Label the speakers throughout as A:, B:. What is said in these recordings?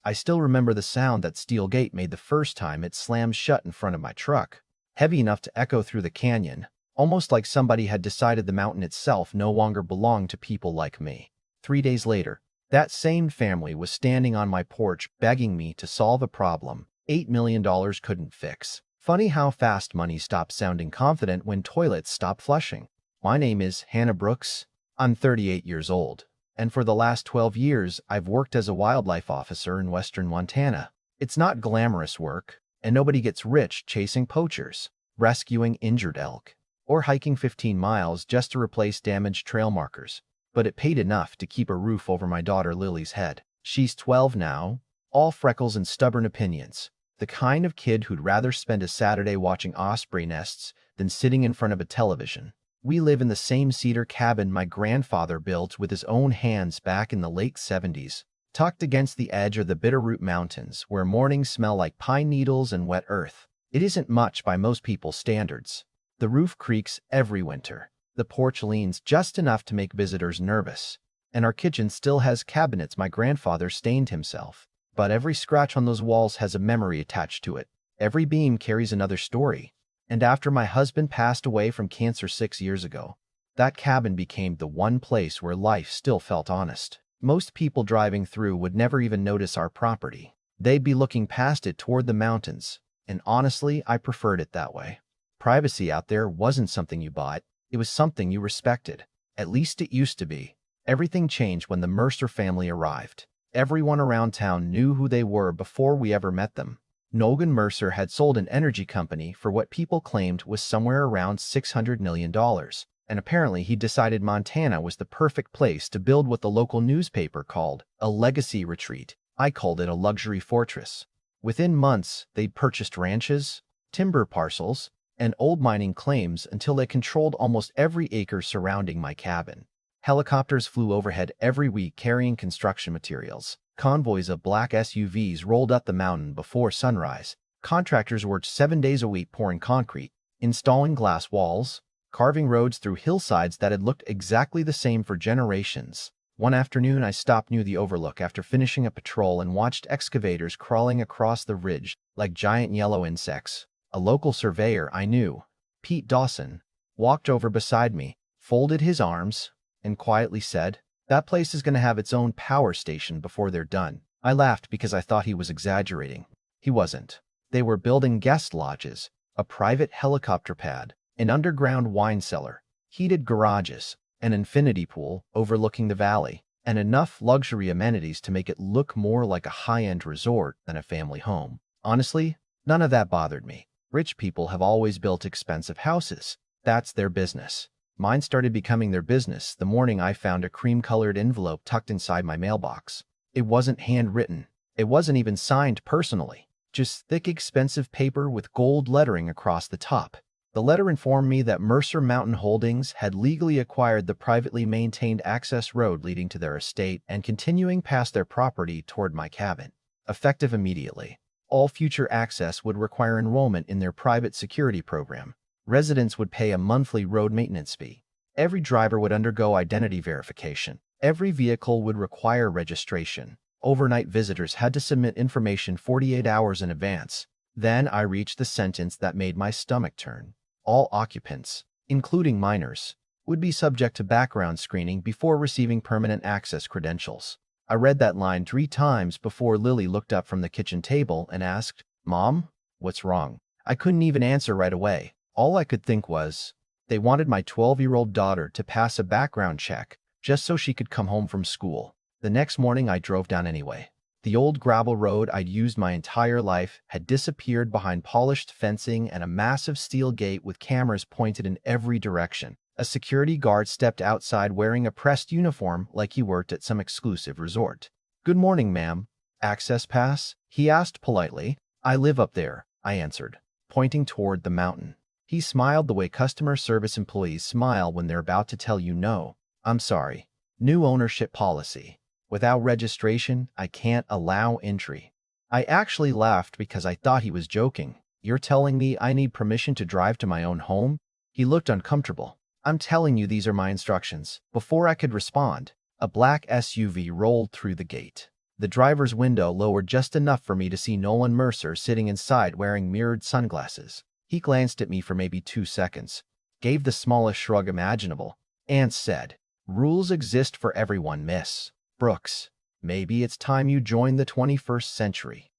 A: I still remember the sound that steel gate made the first time it slammed shut in front of my truck, heavy enough to echo through the canyon, almost like somebody had decided the mountain itself no longer belonged to people like me. 3 days later, that same family was standing on my porch begging me to solve a problem $8 million couldn't fix. Funny how fast money stops sounding confident when toilets stop flushing. My name is Hannah Brooks. I'm 38 years old, and for the last 12 years, I've worked as a wildlife officer in western Montana. It's not glamorous work, and nobody gets rich chasing poachers, rescuing injured elk, or hiking 15 miles just to replace damaged trail markers. But it paid enough to keep a roof over my daughter Lily's head. She's 12 now, all freckles and stubborn opinions. The kind of kid who'd rather spend a Saturday watching osprey nests than sitting in front of a television. We live in the same cedar cabin my grandfather built with his own hands back in the late 70s, tucked against the edge of the Bitterroot Mountains, where mornings smell like pine needles and wet earth. It isn't much by most people's standards. The roof creaks every winter. The porch leans just enough to make visitors nervous, and our kitchen still has cabinets my grandfather stained himself. But every scratch on those walls has a memory attached to it. Every beam carries another story. And after my husband passed away from cancer 6 years ago, that cabin became the one place where life still felt honest. Most people driving through would never even notice our property. They'd be looking past it toward the mountains, and honestly, I preferred it that way. Privacy out there wasn't something you bought, it was something you respected. At least it used to be. Everything changed when the Mercer family arrived. Everyone around town knew who they were before we ever met them. Nogan Mercer had sold an energy company for what people claimed was somewhere around $600 million, and apparently he decided Montana was the perfect place to build what the local newspaper called a legacy retreat. I called it a luxury fortress. Within months, they'd purchased ranches, timber parcels, and old mining claims until they controlled almost every acre surrounding my cabin. Helicopters flew overhead every week carrying construction materials. Convoys of black SUVs rolled up the mountain before sunrise. Contractors worked 7 days a week pouring concrete, installing glass walls, carving roads through hillsides that had looked exactly the same for generations. One afternoon, I stopped near the overlook after finishing a patrol and watched excavators crawling across the ridge like giant yellow insects. A local surveyor I knew, Pete Dawson, walked over beside me, folded his arms, and quietly said, "That place is going to have its own power station before they're done." I laughed because I thought he was exaggerating. He wasn't. They were building guest lodges, a private helicopter pad, an underground wine cellar, heated garages, an infinity pool overlooking the valley, and enough luxury amenities to make it look more like a high-end resort than a family home. Honestly, none of that bothered me. Rich people have always built expensive houses. That's their business. Mine started becoming their business the morning I found a cream-colored envelope tucked inside my mailbox. It wasn't handwritten. It wasn't even signed personally. Just thick, expensive paper with gold lettering across the top. The letter informed me that Mercer Mountain Holdings had legally acquired the privately maintained access road leading to their estate and continuing past their property toward my cabin. Effective immediately. All future access would require enrollment in their private security program. Residents would pay a monthly road maintenance fee. Every driver would undergo identity verification. Every vehicle would require registration. Overnight visitors had to submit information 48 hours in advance. Then I reached the sentence that made my stomach turn. All occupants, including minors, would be subject to background screening before receiving permanent access credentials. I read that line 3 times before Lily looked up from the kitchen table and asked, "Mom, what's wrong?" I couldn't even answer right away. All I could think was, they wanted my 12-year-old daughter to pass a background check just so she could come home from school. The next morning, I drove down anyway. The old gravel road I'd used my entire life had disappeared behind polished fencing and a massive steel gate with cameras pointed in every direction. A security guard stepped outside wearing a pressed uniform like he worked at some exclusive resort. "Good morning, ma'am. Access pass?" he asked politely. "I live up there," I answered, pointing toward the mountain. He smiled the way customer service employees smile when they're about to tell you no. "I'm sorry. New ownership policy. Without registration, I can't allow entry." I actually laughed because I thought he was joking. "You're telling me I need permission to drive to my own home?" He looked uncomfortable. "I'm telling you these are my instructions." Before I could respond, a black SUV rolled through the gate. The driver's window lowered just enough for me to see Nolan Mercer sitting inside wearing mirrored sunglasses. He glanced at me for maybe 2 seconds, gave the smallest shrug imaginable, and said, "Rules exist for everyone, Miss Brooks. Maybe it's time you joined the 21st century."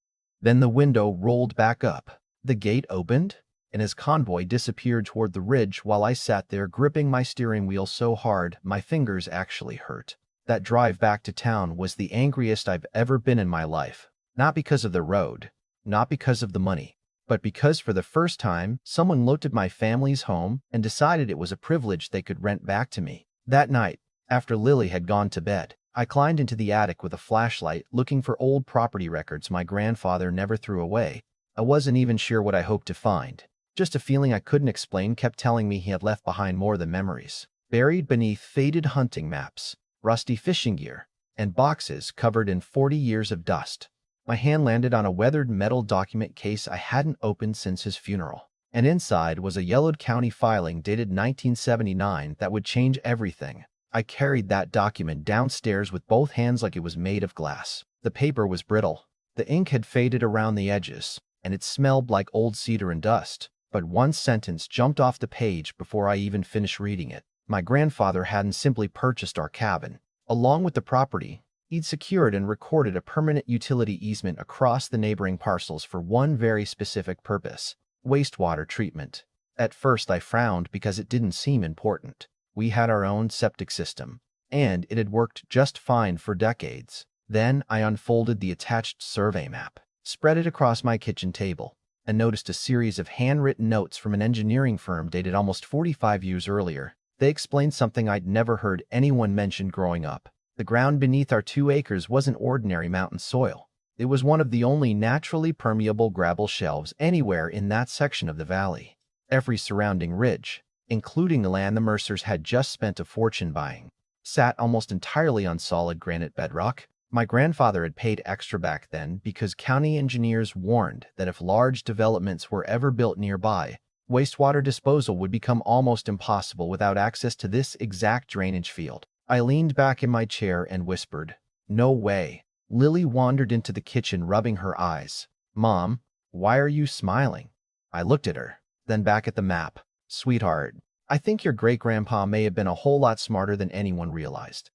A: Then the window rolled back up. The gate opened, and his convoy disappeared toward the ridge while I sat there gripping my steering wheel so hard my fingers actually hurt. That drive back to town was the angriest I've ever been in my life. Not because of the road, not because of the money, but because for the first time, someone looked at my family's home and decided it was a privilege they could rent back to me. That night, after Lily had gone to bed, I climbed into the attic with a flashlight looking for old property records my grandfather never threw away. I wasn't even sure what I hoped to find. Just a feeling I couldn't explain kept telling me he had left behind more than memories. Buried beneath faded hunting maps, rusty fishing gear, and boxes covered in 40 years of dust, my hand landed on a weathered metal document case I hadn't opened since his funeral. And inside was a yellowed county filing dated 1979 that would change everything. I carried that document downstairs with both hands like it was made of glass. The paper was brittle. The ink had faded around the edges, and it smelled like old cedar and dust. But one sentence jumped off the page before I even finished reading it. My grandfather hadn't simply purchased our cabin. Along with the property, he'd secured and recorded a permanent utility easement across the neighboring parcels for one very specific purpose: wastewater treatment. At first I frowned because it didn't seem important. We had our own septic system, and it had worked just fine for decades. Then I unfolded the attached survey map, spread it across my kitchen table, and noticed a series of handwritten notes from an engineering firm dated almost 45 years earlier. They explained something I'd never heard anyone mention growing up. The ground beneath our 2 acres wasn't ordinary mountain soil. It was one of the only naturally permeable gravel shelves anywhere in that section of the valley. Every surrounding ridge, including the land the Mercers had just spent a fortune buying, sat almost entirely on solid granite bedrock. My grandfather had paid extra back then because county engineers warned that if large developments were ever built nearby, wastewater disposal would become almost impossible without access to this exact drainage field. I leaned back in my chair and whispered, "No way." Lily wandered into the kitchen, rubbing her eyes. "Mom, why are you smiling?" I looked at her, then back at the map. "Sweetheart, I think your great-grandpa may have been a whole lot smarter than anyone realized."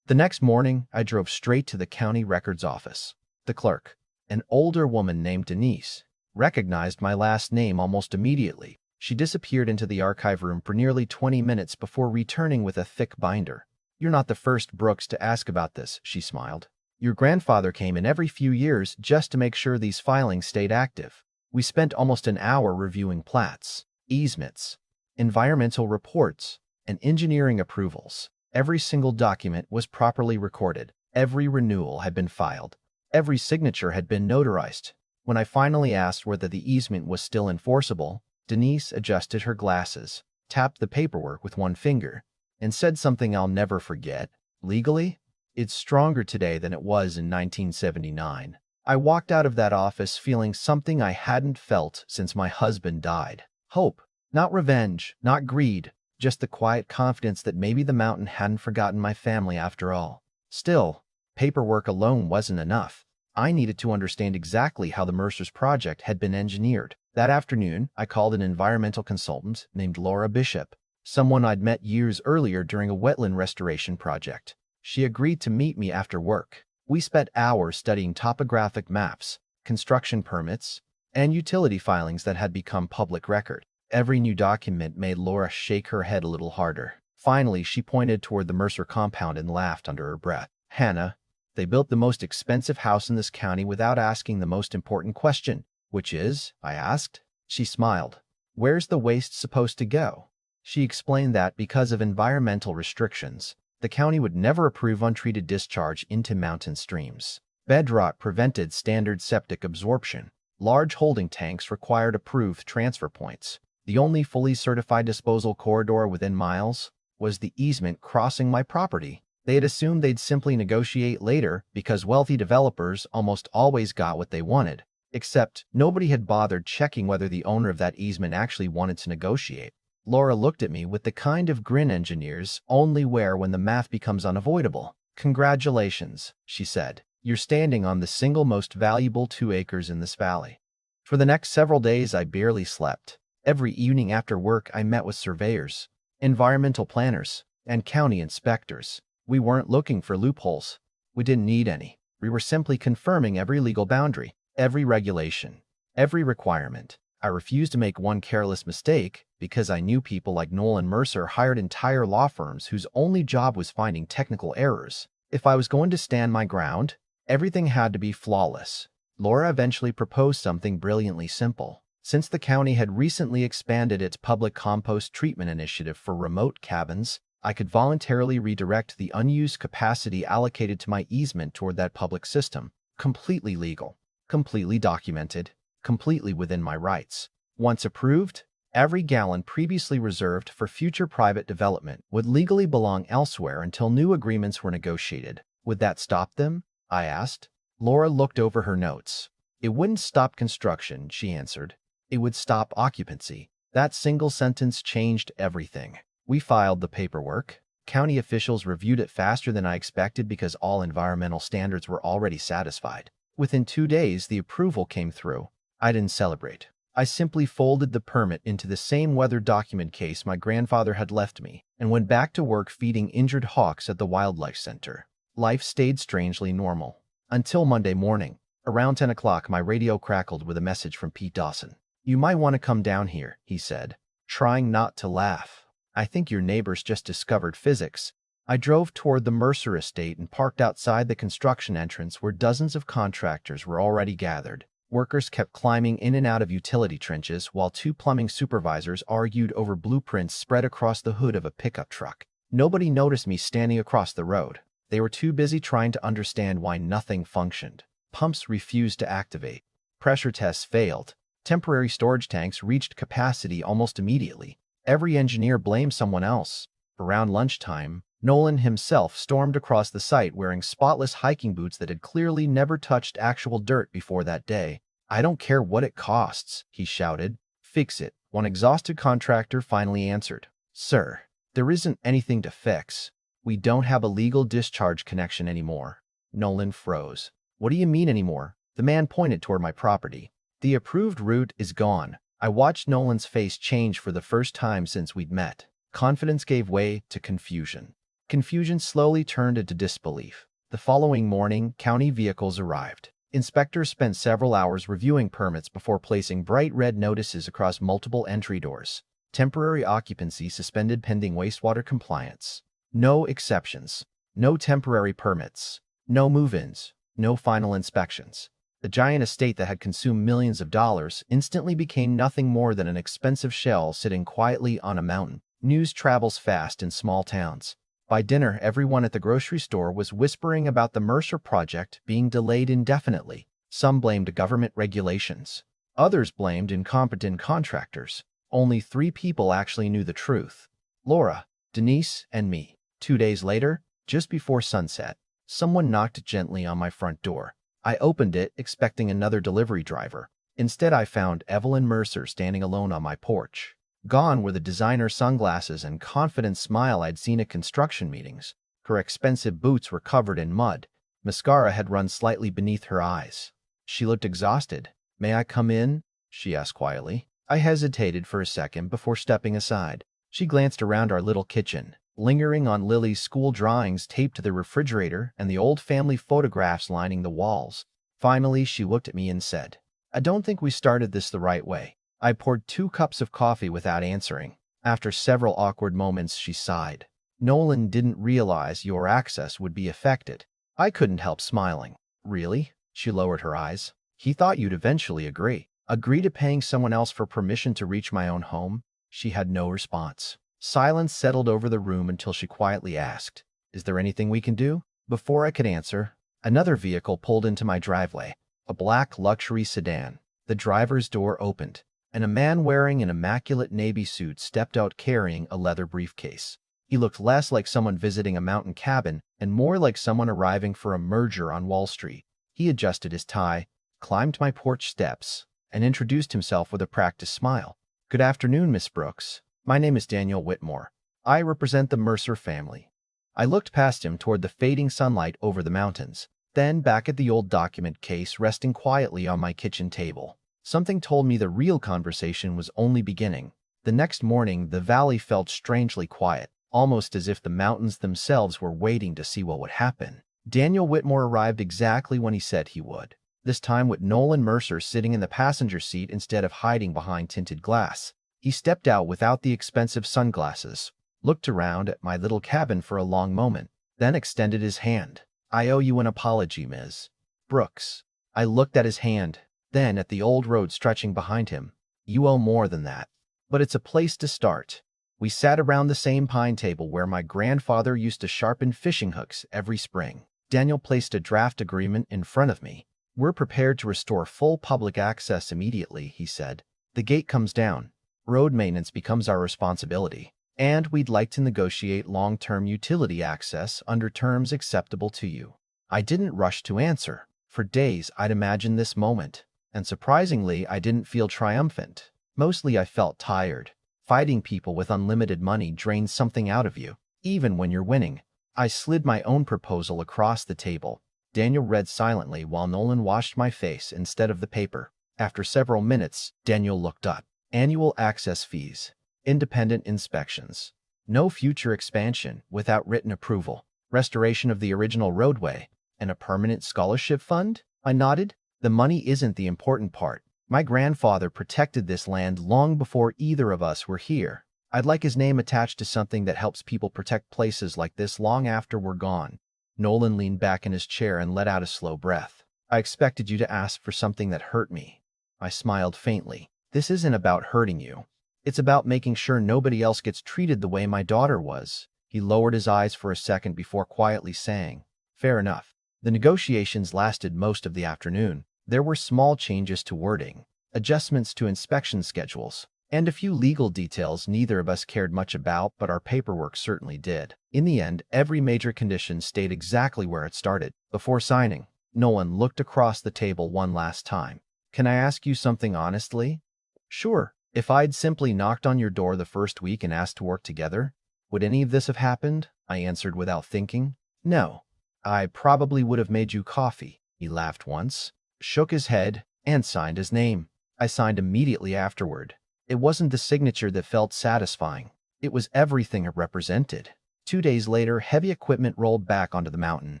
A: The next morning, I drove straight to the county records office. The clerk, an older woman named Denise, recognized my last name almost immediately. She disappeared into the archive room for nearly 20 minutes before returning with a thick binder. "You're not the first Brooks to ask about this," she smiled. "Your grandfather came in every few years just to make sure these filings stayed active. We spent almost an hour reviewing plats, easements, environmental reports, and engineering approvals. Every single document was properly recorded. Every renewal had been filed. Every signature had been notarized." When I finally asked whether the easement was still enforceable, Denise adjusted her glasses, tapped the paperwork with one finger, and said something I'll never forget. "Legally, it's stronger today than it was in 1979. I walked out of that office feeling something I hadn't felt since my husband died. Hope. Not revenge, not greed, just the quiet confidence that maybe the mountain hadn't forgotten my family after all. Still, paperwork alone wasn't enough. I needed to understand exactly how the Mercers project had been engineered. That afternoon, I called an environmental consultant named Laura Bishop, someone I'd met years earlier during a wetland restoration project. She agreed to meet me after work. We spent hours studying topographic maps, construction permits, and utility filings that had become public record. Every new document made Laura shake her head a little harder. Finally, she pointed toward the Mercer compound and laughed under her breath. "Hannah, they built the most expensive house in this county without asking the most important question." "Which is?" I asked. She smiled. "Where's the waste supposed to go?" She explained that because of environmental restrictions, the county would never approve untreated discharge into mountain streams. Bedrock prevented standard septic absorption. Large holding tanks required approved transfer points. The only fully certified disposal corridor within miles was the easement crossing my property. They had assumed they'd simply negotiate later because wealthy developers almost always got what they wanted. Except nobody had bothered checking whether the owner of that easement actually wanted to negotiate. Laura looked at me with the kind of grin engineers only wear when the math becomes unavoidable. "Congratulations," she said. You're standing on the single most valuable 2 acres in this valley. For the next several days, I barely slept. Every evening after work, I met with surveyors, environmental planners, and county inspectors. We weren't looking for loopholes. We didn't need any. We were simply confirming every legal boundary, every regulation, every requirement. I refused to make one careless mistake because I knew people like Nolan Mercer hired entire law firms whose only job was finding technical errors. If I was going to stand my ground, everything had to be flawless. Laura eventually proposed something brilliantly simple. Since the county had recently expanded its public compost treatment initiative for remote cabins, I could voluntarily redirect the unused capacity allocated to my easement toward that public system. Completely legal, completely documented, completely within my rights. Once approved, every gallon previously reserved for future private development would legally belong elsewhere until new agreements were negotiated. Would that stop them? I asked. Laura looked over her notes. It wouldn't stop construction, she answered. It would stop occupancy. That single sentence changed everything. We filed the paperwork. County officials reviewed it faster than I expected because all environmental standards were already satisfied. Within 2 days, the approval came through. I didn't celebrate. I simply folded the permit into the same weather document case my grandfather had left me and went back to work feeding injured hawks at the wildlife center. Life stayed strangely normal. Until Monday morning. Around 10 o'clock, my radio crackled with a message from Pete Dawson. "You might want to come down here," he said, trying not to laugh. "I think your neighbors just discovered physics." I drove toward the Mercer estate and parked outside the construction entrance where dozens of contractors were already gathered. Workers kept climbing in and out of utility trenches while 2 plumbing supervisors argued over blueprints spread across the hood of a pickup truck. Nobody noticed me standing across the road. They were too busy trying to understand why nothing functioned. Pumps refused to activate. Pressure tests failed. Temporary storage tanks reached capacity almost immediately. Every engineer blamed someone else. Around lunchtime, Nolan himself stormed across the site wearing spotless hiking boots that had clearly never touched actual dirt before that day. "I don't care what it costs," he shouted. "Fix it." One exhausted contractor finally answered. "Sir, there isn't anything to fix. We don't have a legal discharge connection anymore." Nolan froze. "What do you mean anymore?" The man pointed toward my property. "The approved route is gone." I watched Nolan's face change for the first time since we'd met. Confidence gave way to confusion. Confusion slowly turned into disbelief. The following morning, county vehicles arrived. Inspectors spent several hours reviewing permits before placing bright red notices across multiple entry doors. Temporary occupancy suspended pending wastewater compliance. No exceptions. No temporary permits. No move-ins. No final inspections. The giant estate that had consumed millions of dollars instantly became nothing more than an expensive shell sitting quietly on a mountain. News travels fast in small towns. By dinner, everyone at the grocery store was whispering about the Mercer project being delayed indefinitely. Some blamed government regulations. Others blamed incompetent contractors. Only 3 people actually knew the truth: Laura, Denise, and me. 2 days later, just before sunset, someone knocked gently on my front door. I opened it, expecting another delivery driver. Instead, I found Evelyn Mercer standing alone on my porch. Gone were the designer sunglasses and confident smile I'd seen at construction meetings. Her expensive boots were covered in mud. Mascara had run slightly beneath her eyes. She looked exhausted. "May I come in?" she asked quietly. I hesitated for a second before stepping aside. She glanced around our little kitchen, lingering on Lily's school drawings taped to the refrigerator and the old family photographs lining the walls. Finally, she looked at me and said, "I don't think we started this the right way." I poured 2 cups of coffee without answering. After several awkward moments, she sighed. "Nolan didn't realize your access would be affected." I couldn't help smiling. "Really?" She lowered her eyes. "He thought you'd eventually agree." "Agree to paying someone else for permission to reach my own home?" She had no response. Silence settled over the room until she quietly asked, "Is there anything we can do?" Before I could answer, another vehicle pulled into my driveway, a black luxury sedan. The driver's door opened, and a man wearing an immaculate navy suit stepped out carrying a leather briefcase. He looked less like someone visiting a mountain cabin and more like someone arriving for a merger on Wall Street. He adjusted his tie, climbed my porch steps, and introduced himself with a practiced smile. "Good afternoon, Miss Brooks. My name is Daniel Whitmore. I represent the Mercer family." I looked past him toward the fading sunlight over the mountains. Then, back at the old document case resting quietly on my kitchen table, something told me the real conversation was only beginning. The next morning, the valley felt strangely quiet, almost as if the mountains themselves were waiting to see what would happen. Daniel Whitmore arrived exactly when he said he would, this time with Nolan Mercer sitting in the passenger seat instead of hiding behind tinted glass. He stepped out without the expensive sunglasses, looked around at my little cabin for a long moment, then extended his hand. "I owe you an apology, Ms. Brooks." I looked at his hand, then at the old road stretching behind him. "You owe more than that. But it's a place to start." We sat around the same pine table where my grandfather used to sharpen fishing hooks every spring. Daniel placed a draft agreement in front of me. "We're prepared to restore full public access immediately," he said. "The gate comes down. Road maintenance becomes our responsibility. And we'd like to negotiate long-term utility access under terms acceptable to you." I didn't rush to answer. For days, I'd imagined this moment. And surprisingly, I didn't feel triumphant. Mostly, I felt tired. Fighting people with unlimited money drains something out of you, even when you're winning. I slid my own proposal across the table. Daniel read silently while Nolan washed my face instead of the paper. After several minutes, Daniel looked up. "Annual access fees. Independent inspections. No future expansion without written approval. Restoration of the original roadway. And a permanent scholarship fund?" I nodded. "The money isn't the important part. My grandfather protected this land long before either of us were here. I'd like his name attached to something that helps people protect places like this long after we're gone." Nolan leaned back in his chair and let out a slow breath. "I expected you to ask for something that hurt me." I smiled faintly. "This isn't about hurting you. It's about making sure nobody else gets treated the way my daughter was." He lowered his eyes for a second before quietly saying, "Fair enough." The negotiations lasted most of the afternoon. There were small changes to wording, adjustments to inspection schedules, and a few legal details neither of us cared much about, but our paperwork certainly did. In the end, every major condition stayed exactly where it started. Before signing, Nolan looked across the table one last time. "Can I ask you something honestly?" "Sure." "If I'd simply knocked on your door the first week and asked to work together, would any of this have happened?" I answered without thinking. "No. I probably would have made you coffee." He laughed once, shook his head, and signed his name. I signed immediately afterward. It wasn't the signature that felt satisfying. It was everything it represented. 2 days later, heavy equipment rolled back onto the mountain.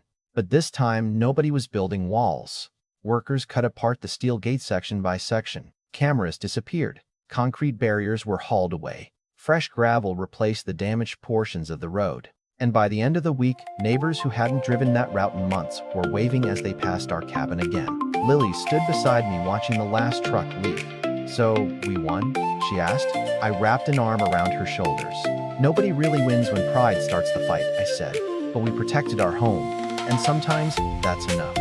A: But this time, nobody was building walls. Workers cut apart the steel gate section by section. Cameras disappeared. Concrete barriers were hauled away. Fresh gravel replaced the damaged portions of the road. And by the end of the week, neighbors who hadn't driven that route in months were waving as they passed our cabin again. Lily stood beside me watching the last truck leave. "So, we won?" she asked. I wrapped an arm around her shoulders. "Nobody really wins when pride starts the fight," I said. "But we protected our home, and sometimes that's enough."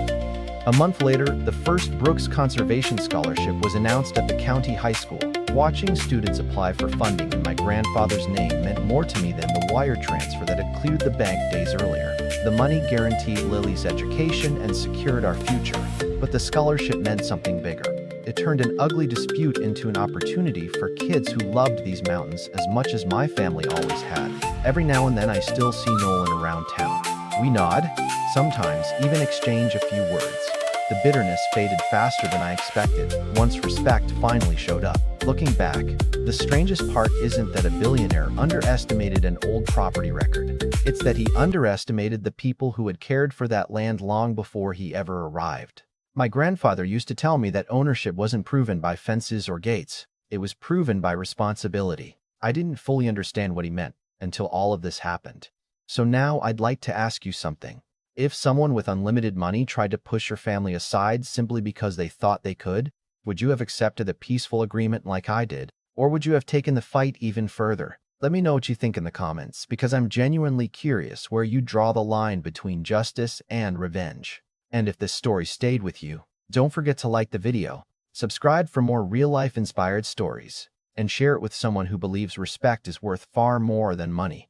A: A month later, the first Brooks Conservation Scholarship was announced at the county high school. Watching students apply for funding in my grandfather's name meant more to me than the wire transfer that had cleared the bank days earlier. The money guaranteed Lily's education and secured our future, but the scholarship meant something bigger. It turned an ugly dispute into an opportunity for kids who loved these mountains as much as my family always had. Every now and then I still see Nolan around town. We nod, sometimes even exchange a few words. The bitterness faded faster than I expected, once respect finally showed up. Looking back, the strangest part isn't that a billionaire underestimated an old property record. It's that he underestimated the people who had cared for that land long before he ever arrived. My grandfather used to tell me that ownership wasn't proven by fences or gates. It was proven by responsibility. I didn't fully understand what he meant until all of this happened. So now I'd like to ask you something. If someone with unlimited money tried to push your family aside simply because they thought they could, would you have accepted a peaceful agreement like I did? Or would you have taken the fight even further? Let me know what you think in the comments, because I'm genuinely curious where you draw the line between justice and revenge. And if this story stayed with you, don't forget to like the video, subscribe for more real-life inspired stories, and share it with someone who believes respect is worth far more than money.